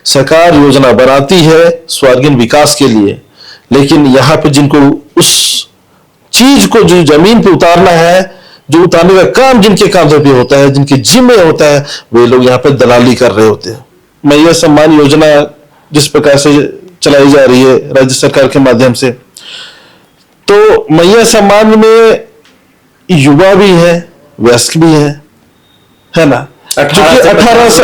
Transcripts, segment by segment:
सरकार योजना बनाती है स्वर्गीय विकास के लिए, लेकिन यहाँ पे जिनको उस चीज को जो जमीन पे उतारना है, जो उतारने का काम जिनके कांधों पे होता है, जिनके जिम्मे होता है, वे लोग यहाँ पे दलाली कर रहे होते हैं। मैया सम्मान योजना जिस प्रकार से चलाई जा रही है राज्य सरकार के माध्यम से, तो मैया सम्मान में युवा भी है, वयस्क भी है ना, 18 से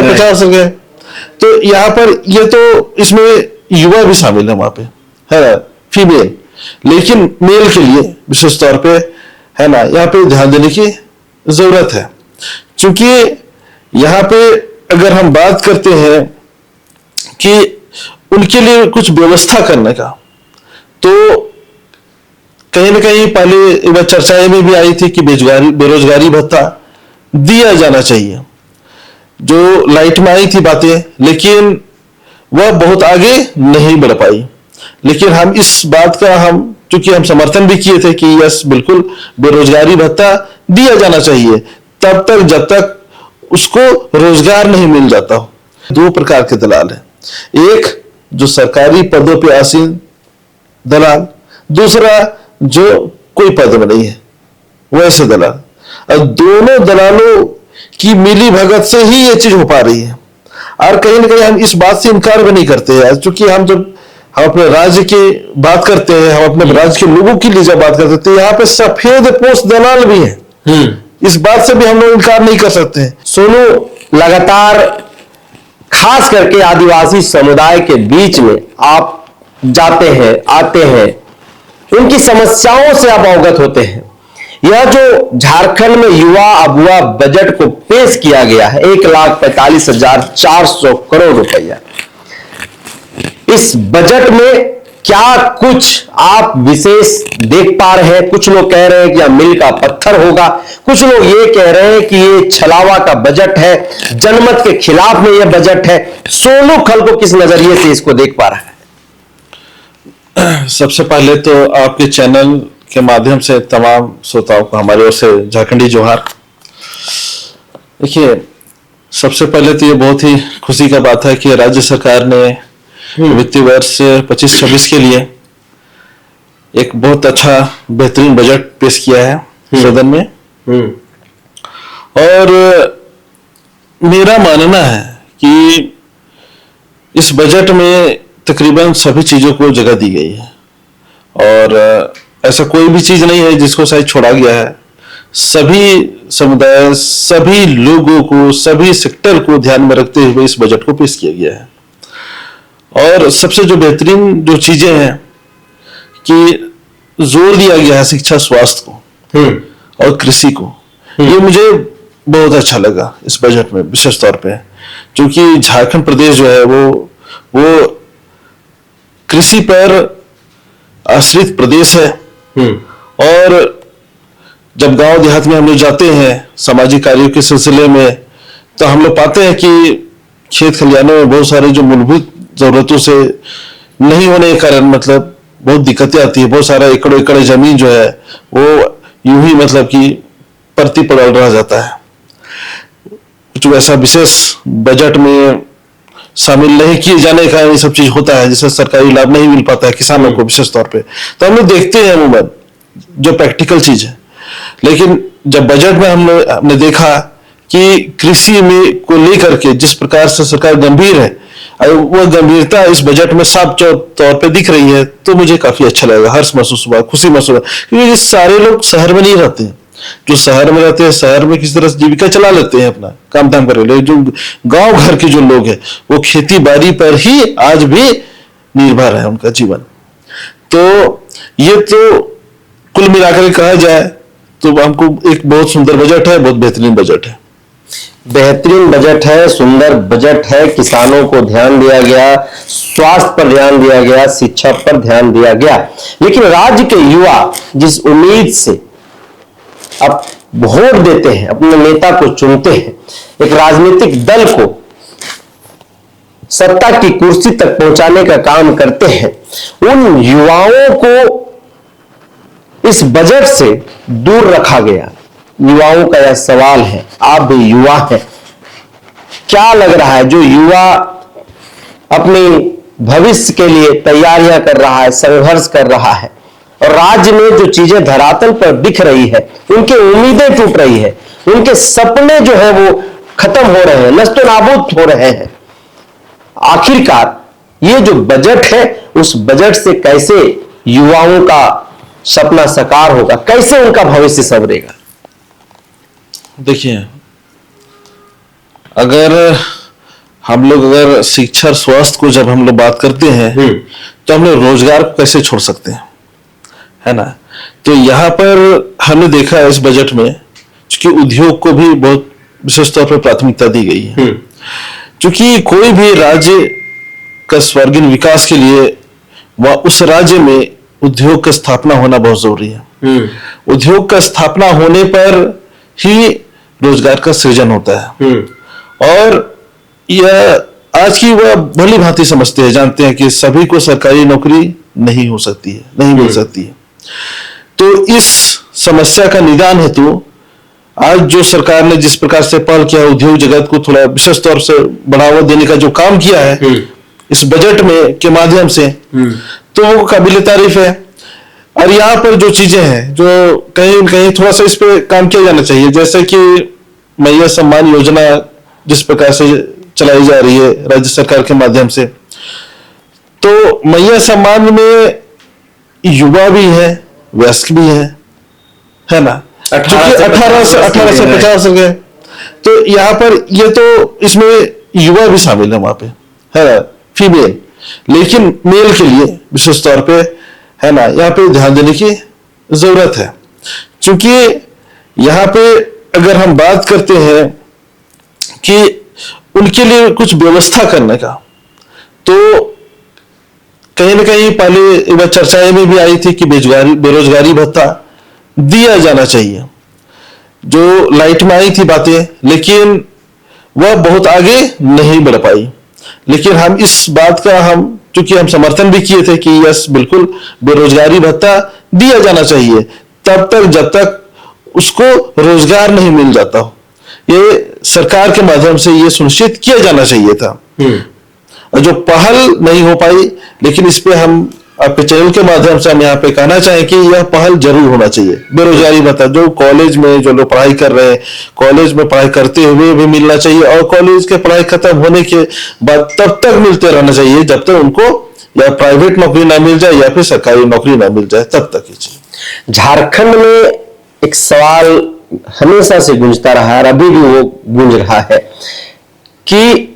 50 गए, तो यहाँ पर ये तो इसमें युवा भी शामिल है वहां पे, है ना, फीमेल, लेकिन मेल के लिए विशेष तौर पे, है ना, यहाँ पे ध्यान देने की जरूरत है। क्योंकि यहाँ पे अगर हम बात करते हैं कि उनके लिए कुछ व्यवस्था करने का, तो कहीं ना कहीं पहले एक बार चर्चाएं में भी आई थी कि बेरोजगारी भत्ता दिया जाना चाहिए, जो लाइट में आई थी बातें, लेकिन वह बहुत आगे नहीं बढ़ पाई। लेकिन हम इस बात का चूंकि हम समर्थन भी किए थे कि यस बिल्कुल बेरोजगारी भत्ता दिया जाना चाहिए तब तक जब तक उसको रोजगार नहीं मिल जाता हो। दो प्रकार के दलाल हैं, एक जो सरकारी पदों पे आसीन दलाल, दूसरा जो कोई पद में नहीं है वैसे दलाल। और दोनों दलालों की मिली भगत से ही ये चीज हो पा रही है। और कहीं ना कहीं हम इस बात से इनकार भी नहीं करते हैं, क्योंकि हम जब हम अपने राज्य की बात करते हैं, हम अपने राज्य के लोगों के लिए जब बात करते हैं, तो यहाँ पे सफेद पोस्ट दलाल भी है। इस बात से भी हम लोग इनकार नहीं कर सकते हैं। सोनू, लगातार खास करके आदिवासी समुदाय के बीच में आप जाते हैं, आते हैं, उनकी समस्याओं से आप अवगत होते हैं। यह जो झारखंड में युवा अगुआ बजट को पेश किया गया है, 1,45,400 करोड़ रुपया, इस बजट में क्या कुछ आप विशेष देख पा रहे हैं? कुछ लोग कह रहे हैं कि यह मील का पत्थर होगा, कुछ लोग ये कह रहे हैं कि ये छलावा का बजट है, जनमत के खिलाफ में यह बजट है। सोनू खल को किस नजरिए से इसको देख पा रहा है? सबसे पहले तो आपके चैनल के माध्यम से तमाम श्रोताओं को हमारी ओर से झारखंडी जोहार। देखिए, सबसे पहले तो ये बहुत ही खुशी का बात है कि राज्य सरकार ने वित्तीय वर्ष 25-26 के लिए एक बहुत अच्छा बेहतरीन बजट पेश किया है सदन में। और मेरा मानना है कि इस बजट में तकरीबन सभी चीजों को जगह दी गई है, और ऐसा कोई भी चीज नहीं है जिसको शायद छोड़ा गया है। सभी समुदाय, सभी लोगों को, सभी सेक्टर को ध्यान में रखते हुए इस बजट को पेश किया गया है। और सबसे जो बेहतरीन जो चीजें हैं कि जोर दिया गया है शिक्षा, स्वास्थ्य को और कृषि को। ये मुझे बहुत अच्छा लगा इस बजट में, विशेष तौर पे, क्योंकि झारखंड प्रदेश जो है वो कृषि पर आश्रित प्रदेश है। और जब गांव देहात में हम लोग जाते हैं सामाजिक कार्यों के सिलसिले में, तो हम लोग पाते हैं कि खेत खलिहानों में बहुत सारे जो मूलभूत जरूरतों से नहीं होने के कारण मतलब बहुत दिक्कतें आती है। बहुत सारा एकड़ों एकड़ जमीन जो है वो यूं ही मतलब कि परती पड़ल रह जाता है। कुछ ऐसा विशेष बजट में शामिल नहीं किए जाने का ये सब चीज होता है, जिससे सरकारी लाभ नहीं मिल पाता है किसानों को विशेष तौर पे। तो हम लोग देखते हैं अमूमन जो प्रैक्टिकल चीज है, लेकिन जब बजट में हमने देखा कि कृषि में को लेकर के जिस प्रकार से सरकार गंभीर है, वो गंभीरता इस बजट में साफ तौर पे दिख रही है, तो मुझे काफी अच्छा लगा, हर्ष महसूस हुआ, खुशी महसूस हुआ। क्योंकि सारे लोग शहर में नहीं रहते हैं, जो शहर में रहते हैं शहर में किसी तरह से जीविका चला लेते हैं, अपना काम धाम कर लेते हैं। जो गांव घर के जो लोग हैं वो खेती बाड़ी पर ही आज भी निर्भर है उनका जीवन। तो ये तो कुल मिलाकर कहा जाए तो हमको एक बहुत सुंदर बजट है, बहुत बेहतरीन बजट है। बेहतरीन बजट है, सुंदर बजट है। किसानों को ध्यान दिया गया, स्वास्थ्य पर ध्यान दिया गया, शिक्षा पर ध्यान दिया गया। लेकिन राज्य के युवा जिस उम्मीद से अब वोट देते हैं, अपने नेता को चुनते हैं, एक राजनीतिक दल को सत्ता की कुर्सी तक पहुंचाने का काम करते हैं, उन युवाओं को इस बजट से दूर रखा गया। युवाओं का यह सवाल है, आप भी युवा हैं, क्या लग रहा है जो युवा अपनी भविष्य के लिए तैयारियां कर रहा है, संघर्ष कर रहा है, और राज्य में जो चीजें धरातल पर दिख रही है, उनकी उम्मीदें टूट रही है, उनके सपने जो है वो खत्म हो रहे हैं, नष्ट नाबूद हो रहे हैं। आखिरकार ये जो बजट है, उस बजट से कैसे युवाओं का सपना साकार होगा, कैसे उनका भविष्य संवरेगा? देखिए, अगर हम लोग अगर शिक्षा और स्वास्थ्य को जब हम लोग बात करते हैं तो हम लोग रोजगार को कैसे छोड़ सकते हैं, है ना। तो यहाँ पर हमने देखा है इस बजट में कि उद्योग को भी बहुत विशेष तौर पर प्राथमिकता दी गई है, क्योंकि कोई भी राज्य का सर्वांगीण विकास के लिए वह उस राज्य में उद्योग का स्थापना होना बहुत जरूरी है। उद्योग का स्थापना होने पर ही रोजगार का सृजन होता है। और यह आज की वह भली भांति समझते हैं, जानते हैं कि सभी को सरकारी नौकरी नहीं हो सकती है, नहीं मिल सकती है। तो इस समस्या का निदान हेतु आज जो सरकार ने जिस प्रकार से पहल किया है, उद्योग जगत को थोड़ा विशेष तौर से बढ़ावा देने का जो काम किया है इस बजट में के माध्यम से, तो वो काबिल तारीफ है। और यहाँ पर जो चीजें हैं जो कहीं न कहीं थोड़ा सा इस पे काम किया जाना चाहिए, जैसे कि मैया सम्मान योजना जिस प्रकार से चलाई जा रही है राज्य सरकार के माध्यम से, तो मैया सम्मान में युवा भी है, वयस्क भी है ना, 18 से 50 गए। तो यहाँ पर ये तो इसमें युवा भी शामिल है वहां पे, है ना, फीमेल, लेकिन मेल के लिए विशेष तौर पे, है ना, यहाँ पे ध्यान देने की जरूरत है। क्योंकि यहाँ पे अगर हम बात करते हैं कि उनके लिए कुछ व्यवस्था करने का, तो कहीं ना कहीं पहले एक बार चर्चाएं में भी आई थी कि बेरोजगारी भत्ता दिया जाना चाहिए, जो लाइट में आई थी बातें, लेकिन वह बहुत आगे नहीं बढ़ पाई। लेकिन हम इस बात का चूंकि हम समर्थन भी किए थे कि यस बिल्कुल बेरोजगारी भत्ता दिया जाना चाहिए तब तक जब तक उसको रोजगार नहीं मिल जाता हो। ये सरकार के माध्यम से ये सुनिश्चित किया जाना चाहिए था। और जो पहल नहीं हो पाई, लेकिन इस पे हम आपके चैनल के माध्यम से हम यहाँ पे कहना चाहें कि यह पहल जरूर होना चाहिए। बेरोजगारी भत्ता जो कॉलेज में जो लोग पढ़ाई कर रहे हैं, कॉलेज में पढ़ाई करते हुए भी मिलना चाहिए, और कॉलेज के पढ़ाई खत्म होने के बाद तब तक मिलते रहना चाहिए जब तक उनको या प्राइवेट नौकरी ना मिल जाए या फिर सरकारी नौकरी ना मिल जाए, तब तक ही चाहिए। झारखंड में एक सवाल हमेशा से गूंजता रहा है और अभी भी वो गूंज रहा है कि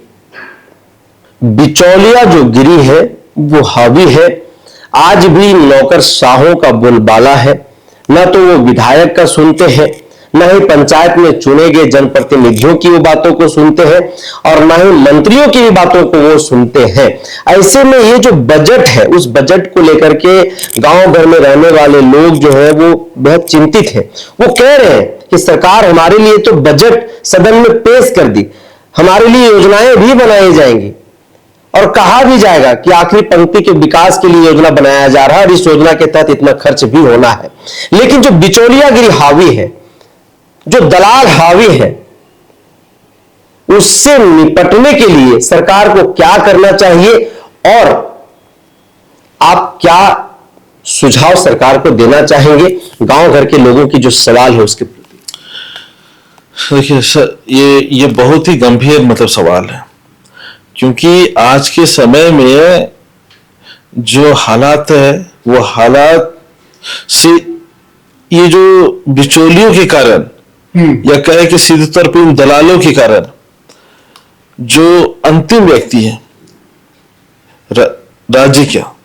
बिचौलिया जो गिरी है वो हावी है। आज भी नौकरशाहों का बोलबाला है, न तो वो विधायक का सुनते हैं, न ही पंचायत में चुने गए जनप्रतिनिधियों की वो बातों को सुनते हैं, और न ही मंत्रियों की भी बातों को वो सुनते हैं। ऐसे में ये जो बजट है, उस बजट को लेकर के गांव भर में रहने वाले लोग जो है वो बहुत चिंतित है। वो कह रहे हैं कि सरकार हमारे लिए तो बजट सदन में पेश कर दी, हमारे लिए योजनाएं भी बनाई जाएंगी, और कहा भी जाएगा कि आखिरी पंक्ति के विकास के लिए योजना बनाया जा रहा है और इस योजना के तहत इतना खर्च भी होना है। लेकिन जो बिचौलियागिरी हावी है, जो दलाल हावी है, उससे निपटने के लिए सरकार को क्या करना चाहिए, और आप क्या सुझाव सरकार को देना चाहेंगे गांव घर के लोगों की जो सवाल है उसके प्रति? देखिए सर, ये बहुत ही गंभीर मतलब सवाल है, क्योंकि आज के समय में जो हालात है वो हालात से ये जो बिचौलियों के कारण या कहे कि सीधे तौर पर उन दलालों के कारण जो अंतिम व्यक्ति है राज्य का,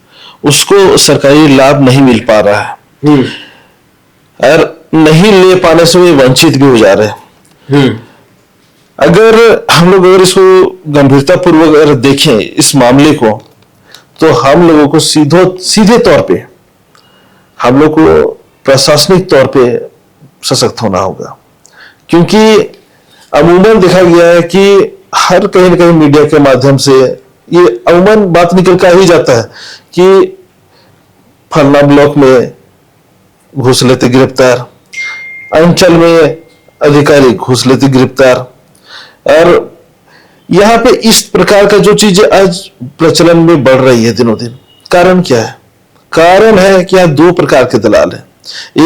उसको सरकारी लाभ नहीं मिल पा रहा है और नहीं ले पाने से वे वंचित भी हो जा रहे हैं। अगर हम लोग इसको गंभीरता पूर्वक अगर देखें इस मामले को, तो हम लोगों को सीधे तौर पे हम लोग को प्रशासनिक तौर पे सशक्त होना होगा। क्योंकि अमूमन देखा गया है कि हर कहीं न कहीं मीडिया के माध्यम से ये अमूमन बात निकल कर ही जाता है कि फलना ब्लॉक में घूस लेते गिरफ्तार, अंचल में अधिकारी घूस लेते गिरफ्तार, और यहाँ पे इस प्रकार का जो चीजें आज प्रचलन में बढ़ रही है दिनों दिन, कारण क्या है? कारण है कि यहाँ दो प्रकार के दलाल हैं।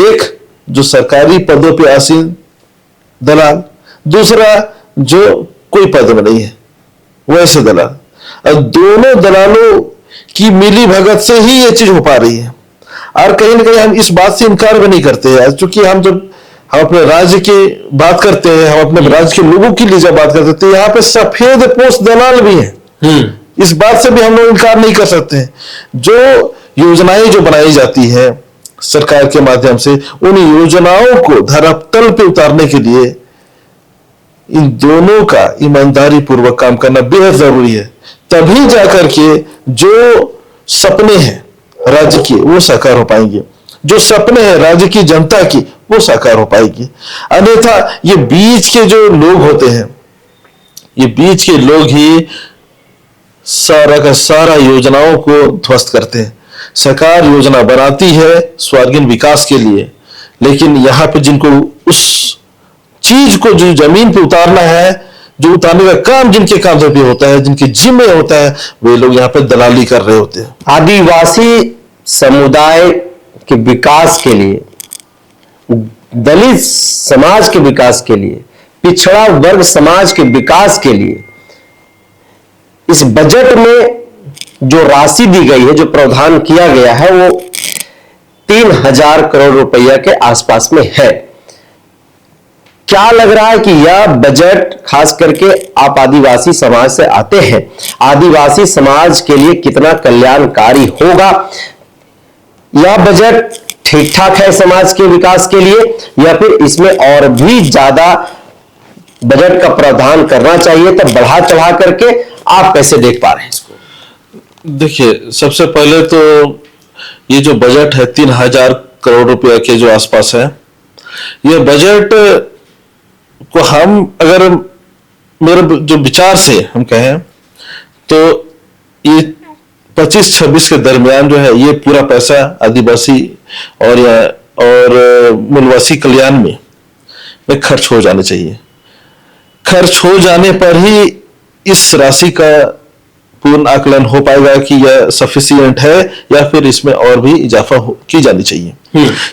एक जो सरकारी पदों पे आसीन दलाल, दूसरा जो कोई पद में नहीं है वैसे दलाल। और दोनों दलालों की मिली भगत से ही ये चीज हो पा रही है। और कहीं ना कहीं हम इस बात से इनकार भी नहीं करते हैं, क्योंकि हम जब हम अपने राज्य की बात करते हैं, हम अपने राज्य के लोगों के लिए जब बात करते हैं, तो यहाँ पे सफेद पोस्ट दलाल भी हैं। इस बात से भी हम लोग इनकार नहीं कर सकते हैं। जो योजनाएं जो बनाई जाती है सरकार के माध्यम से, उन योजनाओं को धरातल पे उतारने के लिए इन दोनों का ईमानदारी पूर्वक काम करना बेहद जरूरी है। तभी जाकर के जो सपने हैं राज्य के वो साकार हो पाएंगे, जो सपने हैं राज्य की जनता की वो साकार हो पाएगी। अन्यथा ये बीच के जो लोग होते हैं, ये बीच के लोग ही सारा का सारा योजनाओं को ध्वस्त करते हैं। सरकार योजना बनाती है स्वर्गीय विकास के लिए, लेकिन यहाँ पे जिनको उस चीज को जो जमीन पे उतारना है, जो उतारने का काम जिनके कांधों पे होता है, जिनके जिम्मे होता है, वे लोग यहाँ पे दलाली कर रहे होते हैं। आदिवासी समुदाय के विकास के लिए, दलित समाज के विकास के लिए, पिछड़ा वर्ग समाज के विकास के लिए इस बजट में जो राशि दी गई है, जो प्रावधान किया गया है, वो 3000 करोड़ रुपया के आसपास में है। क्या लग रहा है कि यह बजट, खास करके आप आदिवासी समाज से आते हैं, आदिवासी समाज के लिए कितना कल्याणकारी होगा? यह बजट ठीक ठाक है समाज के विकास के लिए, या फिर इसमें और भी ज्यादा बजट का प्रावधान करना चाहिए? तब बढ़ा चढ़ा करके आप कैसे देख पा रहे हैं इसको? देखिए, सबसे पहले तो ये जो बजट है 3000 करोड़ रुपए के जो आसपास है, ये बजट को हम अगर मेरे जो विचार से हम कहें तो ये 25-26 के दरमियान जो है ये पूरा पैसा आदिवासी और मूलवासी कल्याण में खर्च हो जाना चाहिए। खर्च हो जाने पर ही इस राशि का पूर्ण आकलन हो पाएगा कि यह सफिशिएंट है या फिर इसमें और भी इजाफा की जानी चाहिए।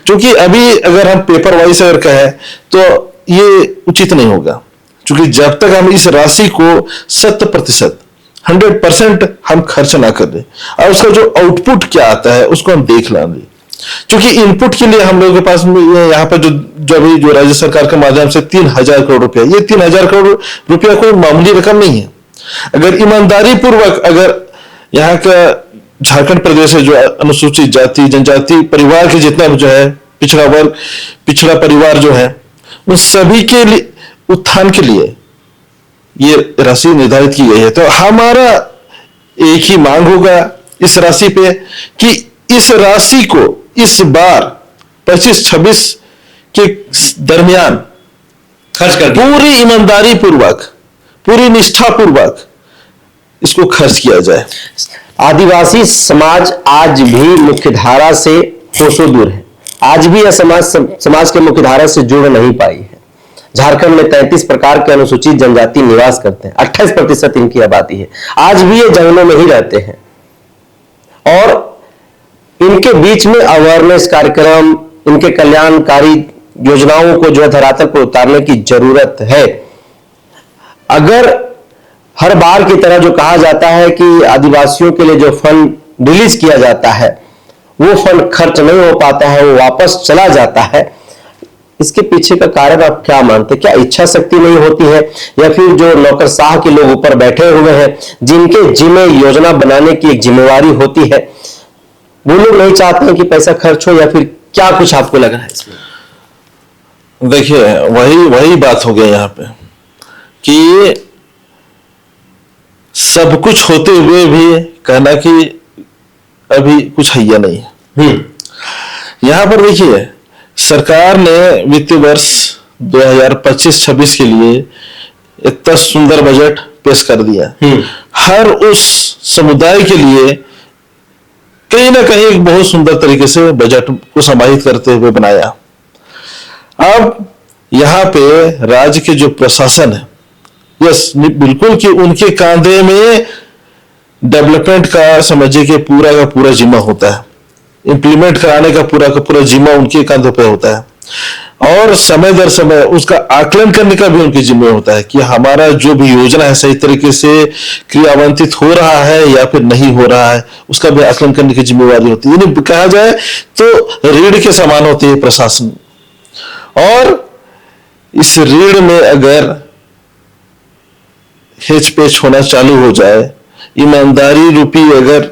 क्योंकि अभी अगर हम पेपर वाइज अगर कहें तो ये उचित नहीं होगा, क्योंकि जब तक हम इस राशि को 100% हम खर्च ना कर दें और उसका जो आउटपुट क्या आता है उसको हम देख लेंगे। क्योंकि इनपुट के लिए हम लोगों के पास यहाँ पर जो राज्य सरकार के माध्यम से 3000 करोड़ रुपया, ये 3000 करोड़ रुपया कोई मामूली रकम नहीं है। अगर ईमानदारी पूर्वक अगर यहाँ का झारखंड प्रदेश है जो अनुसूचित जाति जनजाति परिवार के जितना जो है पिछड़ा वर्ग पिछड़ा परिवार जो है उन सभी के लिए उत्थान के लिए ये राशि निर्धारित की गई है। तो हमारा एक ही मांग होगा इस राशि पे कि इस राशि को इस बार 25-26 के दरमियान खर्च कर पूरी ईमानदारी पूर्वक, पूरी निष्ठा पूर्वक इसको खर्च किया जाए। आदिवासी समाज आज भी मुख्यधारा से कोसों दूर है, आज भी यह समाज के मुख्यधारा से जुड़ नहीं पाई है। झारखंड में 33 प्रकार के अनुसूचित जनजाति निवास करते हैं, 28% इनकी आबादी है। आज भी ये जंगलों में ही रहते हैं और इनके बीच में अवेयरनेस कार्यक्रम, इनके कल्याणकारी योजनाओं को जो है धरातल पर उतारने की जरूरत है। अगर हर बार की तरह जो कहा जाता है कि आदिवासियों के लिए जो फंड रिलीज किया जाता है वो फंड खर्च नहीं हो पाता है, वो वापस चला जाता है, इसके पीछे का कारण आप क्या मानते हैं? क्या इच्छा शक्ति नहीं होती है, या फिर जो नौकरशाह के लोग ऊपर बैठे हुए हैं जिनके जिम्मे योजना बनाने की एक जिम्मेवारी होती है, वो लोग नहीं चाहते हैं कि पैसा खर्च हो, या फिर क्या कुछ आपको लग रहा है इसमें? देखिए, वही बात हो गया यहाँ पे कि सब कुछ होते हुए भी कहना कि अभी कुछ हैया नहीं है। यहां पर देखिए, सरकार ने वित्तीय वर्ष 2025-26 के लिए इतना सुंदर बजट पेश कर दिया। हर उस समुदाय के लिए कहीं ना कहीं एक बहुत सुंदर तरीके से बजट को समाहित करते हुए बनाया। अब यहाँ पे राज्य के जो प्रशासन है यस, बिल्कुल कि उनके कांधे में डेवलपमेंट का समझिए कि पूरा का पूरा जिम्मा होता है, इंप्लीमेंट कराने का पूरा जिम्मा उनके कांधों पे होता है, और समय दर समय उसका आकलन करने का भी उनके जिम्मे होता है कि हमारा जो भी योजना है सही तरीके से क्रियान्वित हो रहा है या फिर नहीं हो रहा है, उसका भी आकलन करने की जिम्मेवारी होती है। यानी कहा जाए तो रीढ़ के समान होती है प्रशासन, और इस रीढ़ में अगर हेचपेच होना चालू हो जाए, ईमानदारी रूपी अगर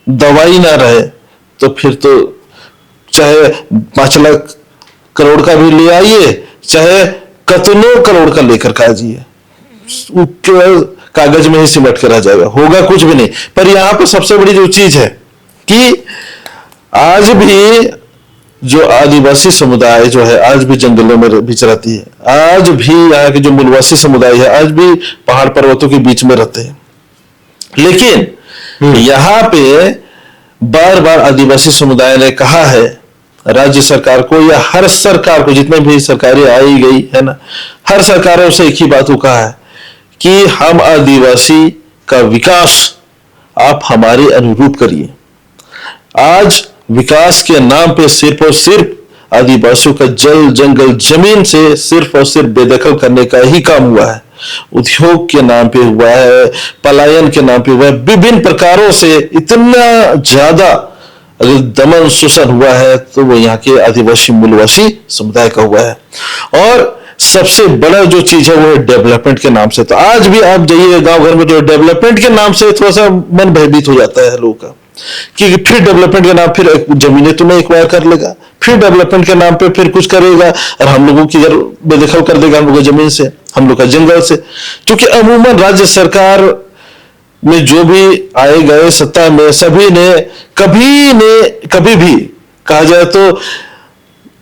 दवाई ना रहे, तो फिर तो चाहे 5 लाख करोड़ का भी ले आइए, चाहे कतनों करोड़ का लेकर के आइए, कागज में ही सिमट कर आ जाएगा, होगा कुछ भी नहीं। पर यहां पर सबसे बड़ी जो चीज है कि आज भी जो आदिवासी समुदाय जो है आज भी जंगलों में विचरती है, आज भी यहाँ के जो मूलवासी समुदाय है आज भी पहाड़ पर्वतों के बीच में रहते हैं। लेकिन यहाँ पे बार बार आदिवासी समुदाय ने कहा है राज्य सरकार को या हर सरकार को, जितने भी सरकारें आई गई है ना, हर सरकारों से एक ही बात को कहा है कि हम आदिवासी का विकास आप हमारे अनुरूप करिए। आज विकास के नाम पे सिर्फ और सिर्फ आदिवासियों का जल जंगल जमीन से सिर्फ और सिर्फ बेदखल करने का ही काम हुआ है, उद्योग के नाम पे हुआ है, पलायन के नाम पे हुआ है, विभिन्न प्रकारों से इतना ज्यादा अगर दमन शोषण हुआ है तो वो यहाँ के आदिवासी मूलवासी समुदाय का हुआ है। और सबसे बड़ा जो चीज है वो है डेवलपमेंट के नाम से। तो आज भी आप जाइए गांव घर में, जो डेवलपमेंट के नाम से थोड़ा सा मन भयभीत हो जाता है लोगों का कि फिर डेवलपमेंट के नाम फिर जमीनें तुम्हें एक्वायर कर लेगा, फिर डेवलपमेंट के नाम पे फिर कुछ करेगा और हम लोगों की बेदखल कर देगा, हम लोग जमीन से, हम लोग का जंगल से। क्योंकि अमूमन राज्य सरकार में जो भी आए गए सत्ता में सभी ने कभी भी कहा जाए तो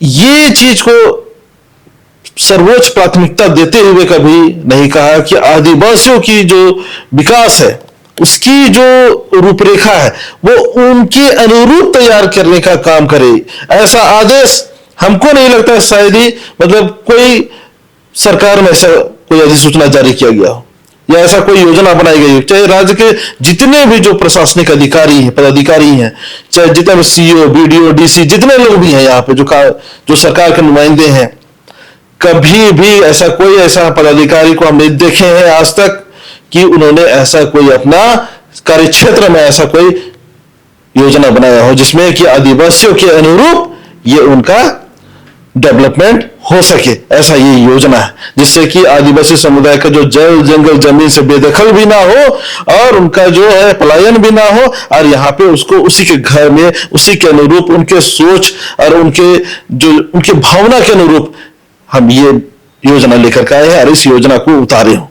ये चीज को सर्वोच्च प्राथमिकता देते हुए कभी नहीं कहा कि आदिवासियों की जो विकास है उसकी जो रूपरेखा है वो उनके अनुरूप तैयार करने का काम करे। ऐसा आदेश हमको नहीं लगता शायद ही मतलब कोई सरकार में ऐसा कोई अधिसूचना जारी किया गया हो या ऐसा कोई योजना बनाई गई हो, चाहे राज्य के जितने भी जो प्रशासनिक अधिकारी हैं, पदाधिकारी हैं, चाहे जितने भी सीईओ, बीडीओ, डीसी, जितने लोग भी हैं यहाँ पे जो सरकार के नुमाइंदे हैं, कभी भी ऐसा कोई ऐसा पदाधिकारी को हम नहीं देखे हैं आज तक कि उन्होंने ऐसा कोई अपना कार्य क्षेत्र में ऐसा कोई योजना बनाया हो जिसमें कि आदिवासियों के अनुरूप ये उनका डेवलपमेंट हो सके। ऐसा ये योजना है जिससे कि आदिवासी समुदाय का जो जल जंगल जमीन से बेदखल भी ना हो और उनका जो है पलायन भी ना हो, और यहाँ पे उसको उसी के घर में उसी के अनुरूप उनके सोच और उनके भावना के अनुरूप हम ये योजना लेकर के आए हैं और इस योजना को उतारे हो।